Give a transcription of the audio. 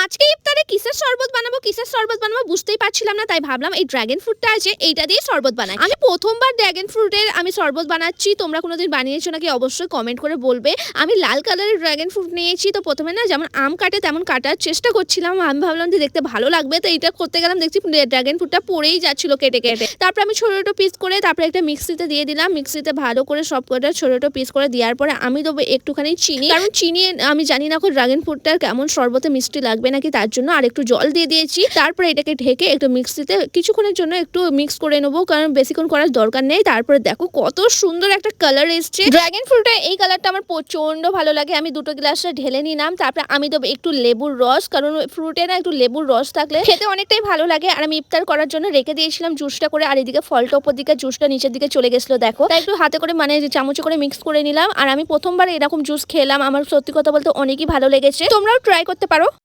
আজকে ইফতারে কিসের শরবত বানাবো বুঝতেই পারছিলাম না, তাই ভাবলাম এই ড্রাগন ফ্রুটটা আছে এইটা দিয়ে শরবত বানাই। আমি প্রথমবার ড্রাগন ফ্রুটের শরবত বানাচ্ছি। তোমরা কোনোদিন বানিয়েছো নাকি অবশ্যই কমেন্ট করে বলবে। আমি লাল কালারের ড্রাগন ফ্রুট নিয়েছি। তো প্রথমে না যেমন আম কাটে তেমন কাটার চেষ্টা করছিলাম। আমি ভাবলাম যে দেখতে ভালো লাগবে, তো এইটা করতে গেলাম, দেখছি ড্রাগন ফ্রুটটা পড়েই যাচ্ছিল কেটে কেটে। তারপর আমি ছোট ছোট পিস করে তারপরে একটা মিক্সিতে দিয়ে দিলাম। মিক্সিতে ভালো করে সব কটা ছোট ছোট পিস করে দেওয়ার পরে আমি দেবো একটুখানি চিনি, কারণ চিনি আমি জানি না ড্রাগন ফ্রুটটা কেমন শরবতে মিষ্টি লাগবে নাকি, তার জন্য আর একটু জল দিয়ে দিয়েছি। তারপরে এটাকে ঢেকে একটু মিক্সিতে কিছুক্ষণের জন্য একটু মিক্স করে নেবো, কারণ বেশিক্ষণ করার দরকার নেই। তারপরে দেখো কত সুন্দর একটা কালার এসছে ড্রাগন ফ্রুটের। এই কালারটা আমার প্রচন্ড ভালো লাগে। আমি দুটো গ্লাসে ঢেলে নিলাম। তারপরে আমি দেবো একটু লেবুর রস, কারণ ফ্রুটে না একটু লেবুর রস থাকলে খেতে অনেকটাই ভালো লাগে। আর আমি ইফতার করার জন্য রেখে দিয়েছিলাম জুসটা করে, আর এদিকে ফলটা উপর দিকে জুসটা নিচের দিকে চলে গেছিলো দেখো। তাই একটু হাতে করে চামচে করে মিক্স করে নিলাম। আর আমি প্রথমবার এরকম জুস খেলাম, আমার সত্যি কথা বলতে অনেকই ভালো লেগেছে। তোমরাও ট্রাই করতে পারো।